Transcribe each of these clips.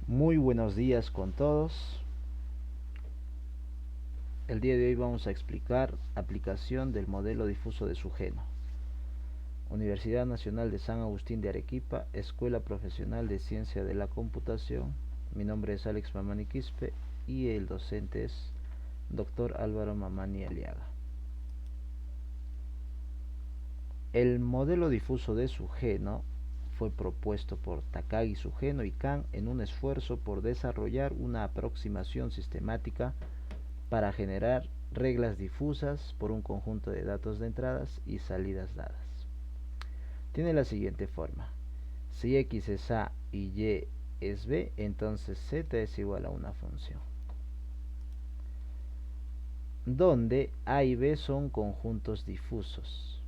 Muy buenos días con todos. El día de hoy vamos a explicar aplicación del modelo difuso de Sugeno. Universidad Nacional de San Agustín de Arequipa, Escuela Profesional de Ciencia de la Computación. Mi nombre es Alex Mamani Quispe y el docente es Dr. Álvaro Mamani Aliaga. El modelo difuso de Sugeno fue propuesto por Takagi Sugeno y Kan en un esfuerzo por desarrollar una aproximación sistemática para generar reglas difusas por un conjunto de datos de entradas y salidas dadas. Tiene la siguiente forma: si x es a y y es b, entonces z es igual a una función, donde a y b son conjuntos difusos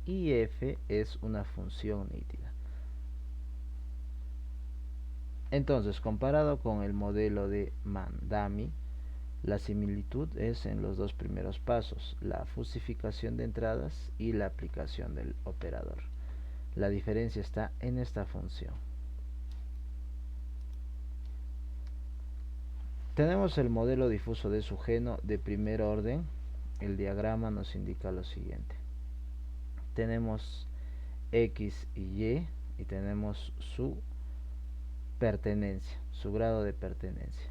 y f es una función nítida. Entonces, comparado con el modelo de Mandami, la similitud es en los dos primeros pasos, la fusificación de entradas y la aplicación del operador. La diferencia está en esta función. Tenemos el modelo difuso de Sugeno de primer orden. El diagrama nos indica lo siguiente. Tenemos X y tenemos su pertenencia, su grado de pertenencia.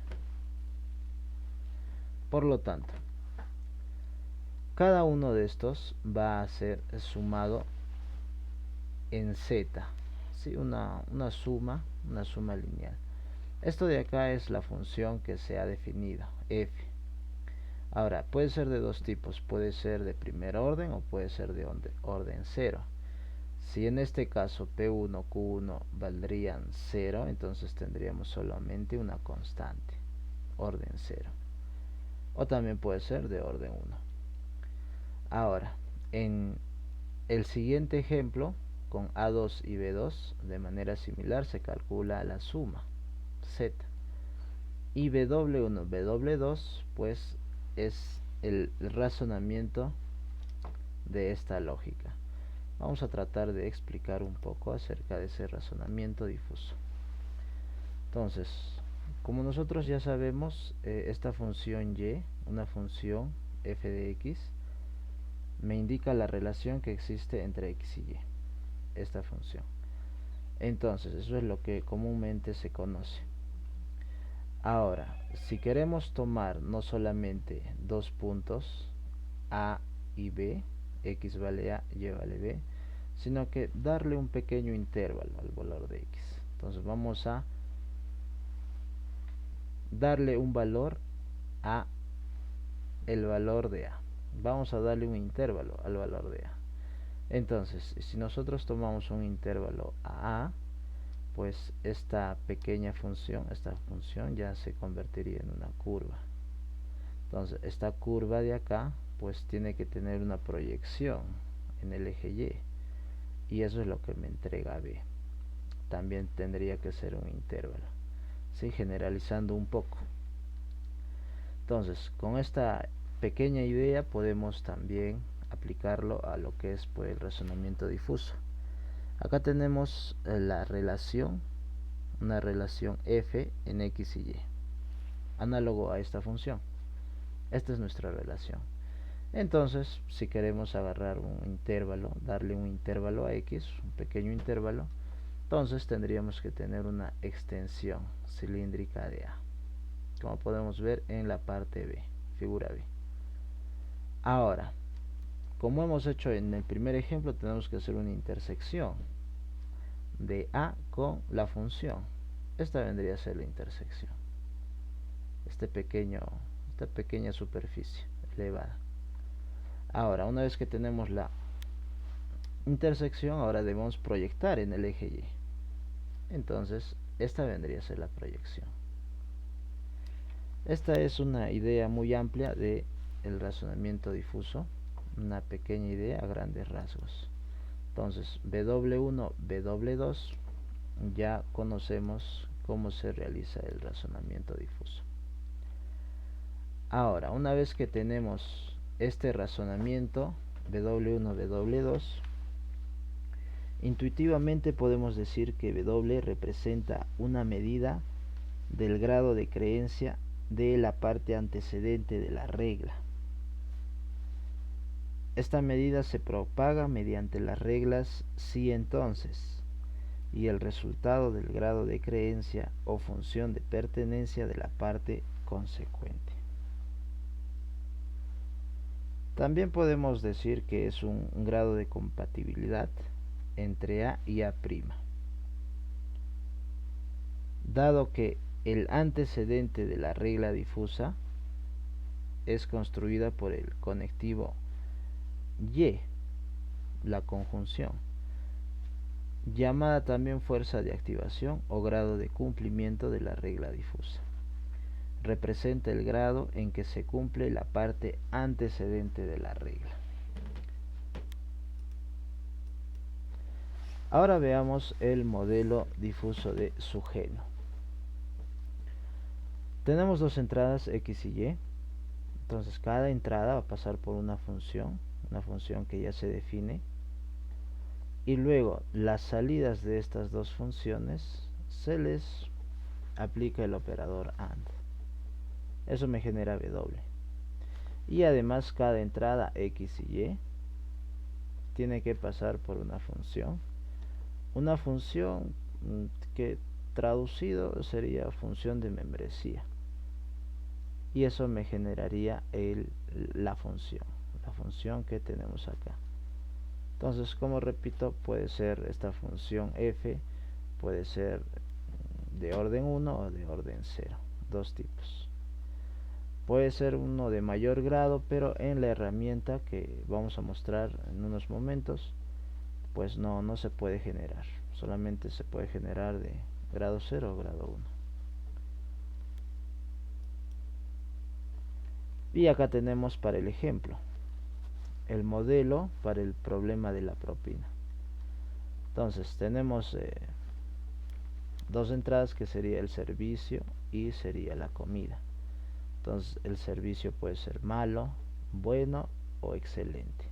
Por lo tanto, cada uno de estos va a ser sumado en Z, ¿sí? una suma lineal. Esto de acá es la función que se ha definido, f. Ahora, puede ser de dos tipos, puede ser de primer orden o puede ser de orden 0. Si en este caso P1, Q1 valdrían 0, entonces tendríamos solamente una constante, orden 0. O también puede ser de orden 1. Ahora, en el siguiente ejemplo, con A2 y B2, de manera similar se calcula la suma, Z. Y W1, W2, pues es el razonamiento de esta lógica. Vamos a tratar de explicar un poco acerca de ese razonamiento difuso. Entonces, como nosotros ya sabemos, esta función y, una función f de x, me indica la relación que existe entre x y y, esta función. Entonces, eso es lo que comúnmente se conoce. Ahora, si queremos tomar no solamente dos puntos A y B, x vale A, y vale B, sino que darle un pequeño intervalo al valor de x. Entonces vamos a darle un valor a el valor de A. Vamos a darle un intervalo al valor de A. Entonces, si nosotros tomamos un intervalo a A, pues esta pequeña función, ya se convertiría en una curva. Entonces, esta curva de acá, pues tiene que tener una proyección en el eje Y. Y eso es lo que me entrega B. También tendría que ser un intervalo, ¿sí? Generalizando un poco. Entonces, con esta pequeña idea podemos también aplicarlo a lo que es, pues, el razonamiento difuso. Acá tenemos la relación, una relación f en x y y, análogo a esta función. Esta es nuestra relación. Entonces, si queremos agarrar un intervalo, darle un intervalo a x, un pequeño intervalo, entonces tendríamos que tener una extensión cilíndrica de A, como podemos ver en la parte B, figura B. Ahora, como hemos hecho en el primer ejemplo, tenemos que hacer una intersección de A con la función. Esta vendría a ser la intersección, esta pequeña superficie elevada. Ahora, una vez que tenemos la intersección, ahora debemos proyectar en el eje Y. Entonces, esta vendría a ser la proyección. Esta es una idea muy amplia de el razonamiento difuso, una pequeña idea a grandes rasgos. Entonces, W1, W2, ya conocemos cómo se realiza el razonamiento difuso. Ahora, una vez que tenemos este razonamiento W1, W2, intuitivamente podemos decir que W representa una medida del grado de creencia de la parte antecedente de la regla. Esta medida se propaga mediante las reglas si entonces y el resultado del grado de creencia o función de pertenencia de la parte consecuente. También podemos decir que es un grado de compatibilidad entre A y A', dado que el antecedente de la regla difusa es construida por el conectivo Y, la conjunción, llamada también fuerza de activación o grado de cumplimiento de la regla difusa. Representa el grado en que se cumple la parte antecedente de la regla. Ahora veamos el modelo difuso de Sugeno. Tenemos dos entradas X y Y. Entonces cada entrada va a pasar por una función que ya se define. Y luego las salidas de estas dos funciones se les aplica el operador AND. Eso me genera W. Y además cada entrada X y Y tiene que pasar por una función. Una función que traducido sería función de membresía. Y eso me generaría la función que tenemos acá. Entonces, como repito, puede ser esta función f, puede ser de orden 1 o de orden 0, dos tipos. Puede ser uno de mayor grado, pero en la herramienta que vamos a mostrar en unos momentos, pues no se puede generar. Solamente se puede generar de grado 0 o grado 1. Y acá tenemos para el ejemplo el modelo para el problema de la propina. Entonces tenemos dos entradas que sería el servicio y sería la comida. Entonces el servicio puede ser malo, bueno o excelente.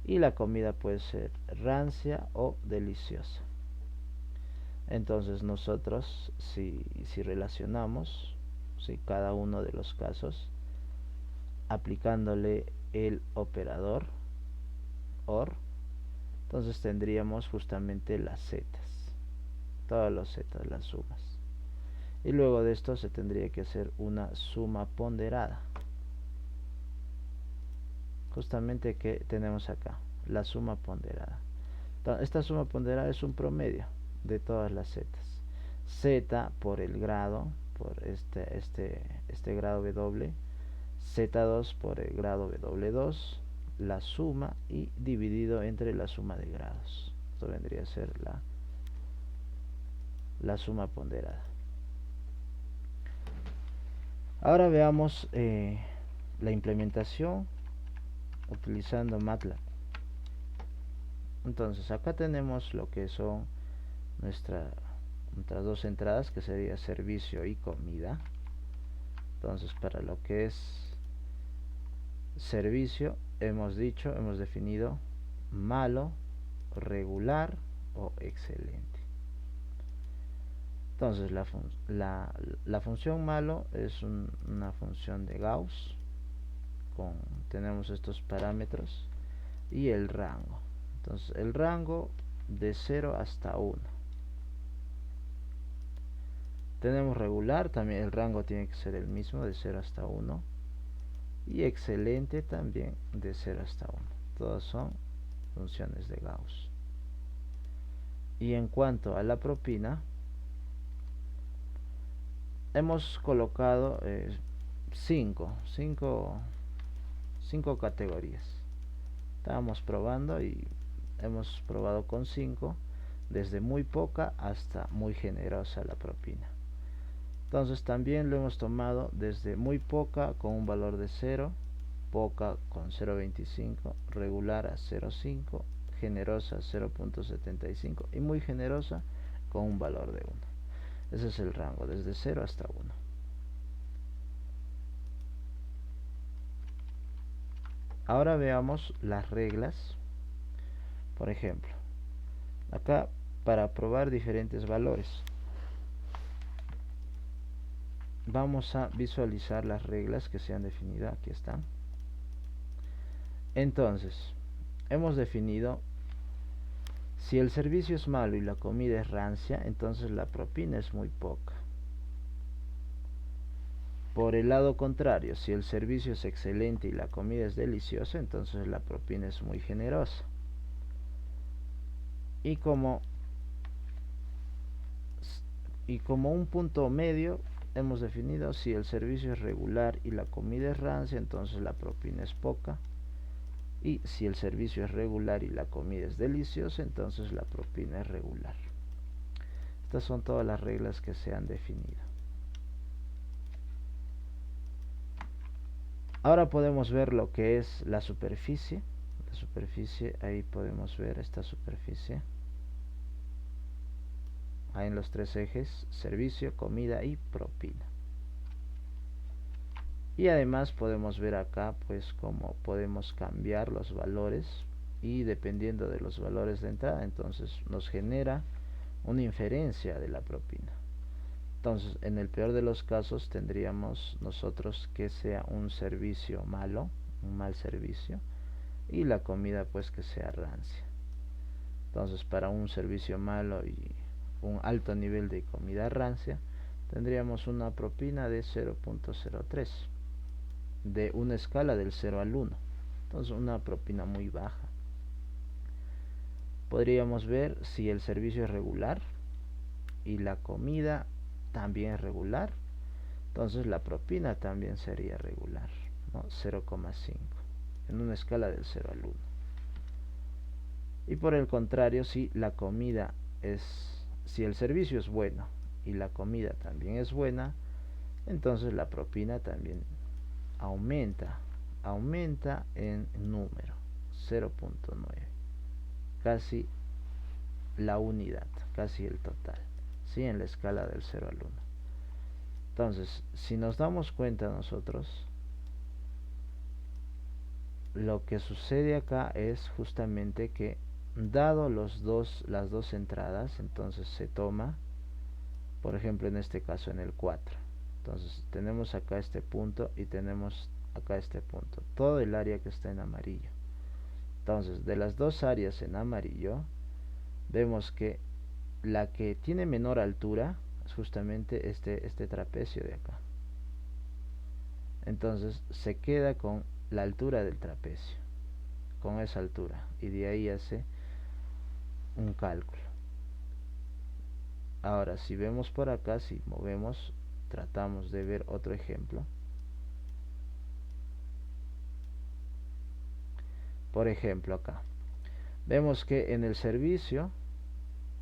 Y la comida puede ser rancia o deliciosa. Entonces nosotros si relacionamos cada uno de los casos aplicándole el operador OR, entonces tendríamos justamente las zetas, todos los zetas, las sumas. Y luego de esto se tendría que hacer una suma ponderada, justamente que tenemos acá, la suma ponderada. Entonces, esta suma ponderada es un promedio de todas las zetas. Z por el grado, por este grado W, Z2 por el grado W2, la suma y dividido entre la suma de grados. Esto vendría a ser la suma ponderada. Ahora veamos la implementación utilizando MATLAB. Entonces acá tenemos lo que son nuestras dos entradas, que sería servicio y comida. Entonces para lo que es servicio hemos definido malo, regular o excelente. Entonces la función malo es una función de Gauss, tenemos estos parámetros y el rango. Entonces el rango de 0 hasta 1. Tenemos regular, también el rango tiene que ser el mismo, de 0 hasta 1. Y excelente también de 0 hasta 1. Todos son funciones de Gauss. Y en cuanto a la propina, hemos colocado 5 categorías. Estábamos probando y hemos probado con 5, desde muy poca hasta muy generosa la propina. Entonces también lo hemos tomado desde muy poca con un valor de 0, poca con 0.25, regular a 0.5, generosa 0.75 y muy generosa con un valor de 1. Ese es el rango, desde 0 hasta 1. Ahora veamos las reglas. Por ejemplo, acá para probar diferentes valores. vamos a visualizar las reglas que se han definido. Aquí están. Entonces, hemos definido: si el servicio es malo y la comida es rancia, entonces la propina es muy poca. Por el lado contrario, si el servicio es excelente y la comida es deliciosa, entonces la propina es muy generosa. Y como un punto medio hemos definido: si el servicio es regular y la comida es rancia, entonces la propina es poca. Y si el servicio es regular y la comida es deliciosa, entonces la propina es regular. Estas son todas las reglas que se han definido. Ahora podemos ver lo que es la superficie. La superficie, ahí podemos ver esta superficie. Ahí en los tres ejes: servicio, comida y propina. Y además podemos ver acá pues cómo podemos cambiar los valores, y dependiendo de los valores de entrada, entonces nos genera una inferencia de la propina. Entonces, en el peor de los casos, tendríamos nosotros que sea un servicio malo, un mal servicio, y la comida pues que sea rancia. Entonces, para un servicio malo y un alto nivel de comida rancia, tendríamos una propina de 0.03, de una escala del 0 al 1. Entonces, una propina muy baja. Podríamos ver si el servicio es regular y la comida también es regular, entonces la propina también sería regular, ¿no? 0,5, en una escala del 0 al 1. Y por el contrario, si el servicio es bueno y la comida también es buena, entonces la propina también aumenta en número, 0.9, casi la unidad, casi el total, ¿sí? En la escala del 0 al 1. Entonces, si nos damos cuenta nosotros, lo que sucede acá es justamente que, dado las dos entradas, entonces se toma, por ejemplo en este caso en el 4. Entonces tenemos acá este punto y tenemos acá este punto, todo el área que está en amarillo. Entonces, de las dos áreas en amarillo, vemos que la que tiene menor altura es justamente este trapecio de acá. Entonces se queda con la altura del trapecio, con esa altura, y de ahí hace un cálculo. Ahora, si vemos por acá, si movemos, tratamos de ver otro ejemplo. Por ejemplo, acá vemos que en el servicio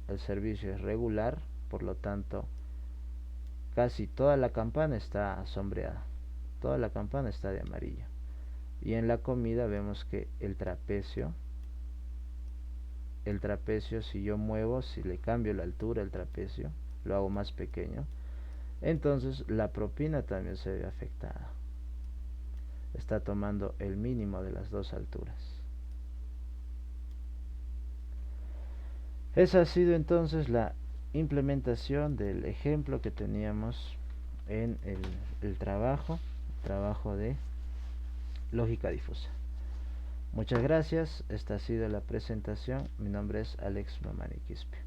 es regular, por lo tanto casi toda la campana está sombreada, toda la campana está de amarillo. Y en la comida vemos que el trapecio, si yo muevo, si le cambio la altura del trapecio, lo hago más pequeño, entonces la propina también se ve afectada. Está tomando el mínimo de las dos alturas. Esa ha sido entonces la implementación del ejemplo que teníamos en el trabajo de lógica difusa. Muchas gracias, esta ha sido la presentación. Mi nombre es Alex Mamani Quispe.